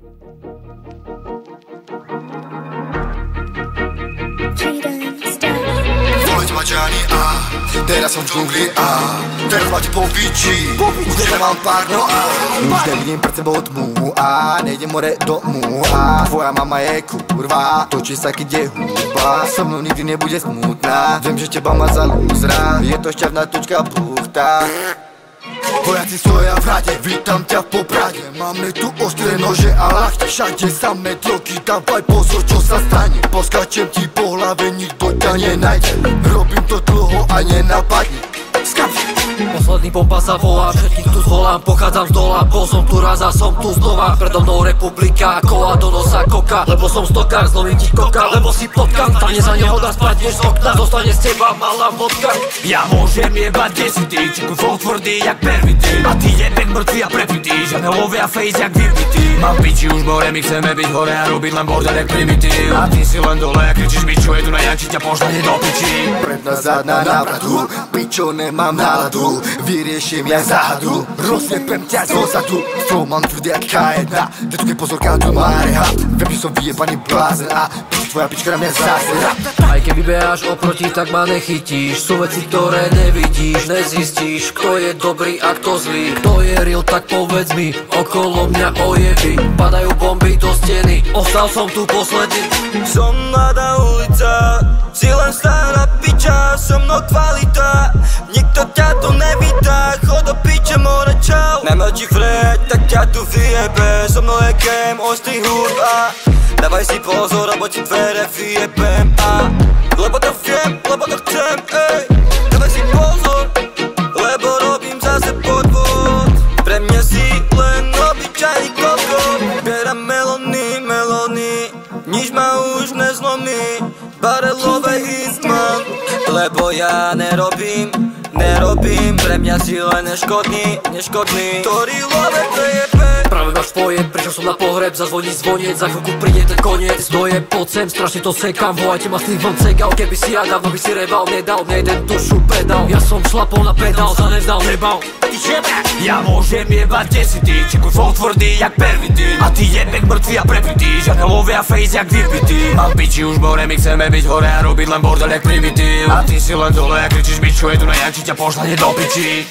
Volete Majani a teraz som v džungli a teraz máte po piči. Už nemám pár no a už nevidím pred sebou tmu a nejdem more domu a tvoja mama je kurva, točí sa keď je húba, so mnou nikdy nebude smutná. Viem, že teba má za lúzra, je to šťavná točka buchta. Vojaci stoja v rade, vítam ťa v Poprade. Máme tu ostré nože a ľahte, všade samé troky. Dávaj pozor, čo sa stane, poskačem ti po hlave, nikto ťa nenájde. Robím to dlho a nenapadne. Posledný pompa sa volá, všetkých tu zvolám, pochádzam z dola, bol som tu raz a som tu znova. Predo mnou republika, kola do nosa koka, lebo som stokár, zlomím ti koka, lebo si potkám. Stane za nehoda, spadneš z okna, zostane z teba malá vodka. Ja môžem jebať desity, čiku fol tvrdý jak pervity, a ty jebek mŕtvy a prepitý, že nelovia face jak vypitý. Mám piči už more, my chceme byť hore a robiť len bordel jak primitív, a ty si len dole a kričíš mi čo je tu na janči, ťa pošlane do piči. Predná zadná návratu, pičo nemám náladu, vyriešim ja záhadu, rozjebem ťa zozadu. Flow mám tvrdý jak K1, detu keď pozor kádu má rehab. Viem, že som vyjebaný blázen a tvoja pička na mňa zásera. Aj keď vybeháš oproti, tak ma nechytíš. Sú veci, ktoré nevidíš, nezistíš, kto je dobrý a kto zlý. Kto je real, tak povedz mi, okolo mňa ojeby, padajú bomby do steny, ostal som tu posledný. Som mladá ulica, si len stará piča, so mnou kvalita, nikto ťa tu nevítá, chod do piče, more čau. Najmladší freď, tak ťa tu vyjebe, so mnou je game, ostrý hudba. Dávaj si pozor, lebo ti dvere vyjebem, lebo to viem, lebo to chcem, ej. Dávaj si pozor, lebo robím zase podvod. Pre mňa si len obyčajný kokot. Berám melóny, nič ma už nezlomí. Barelové hitman, lebo ja nerobím, pre mňa si len neškodný, ktorý love prejebe. Práve máš pojem, prišiel som na pohreb, zazvoní zvoniec, za chvíľku príde ten koniec. Znoje poď sem, strašne to sekám, volajte ma s tým von cegal. Keby si ja dávno by si rebal, nedal mne jeden dušu pedál. Ja som šlapol na pedál, zanevzdal, nebal. Ja môžem jebať desity, čiku fol tvrdý jak pervity, a ty jebek mŕtvy a prepitý, že nelovia face jak vypitý. Mám piči už more, my chceme byť hore a robiť len bordel jak primitív, a ty si len dole a kričíš mi čo je tu na janči, ťa pošlane do piči.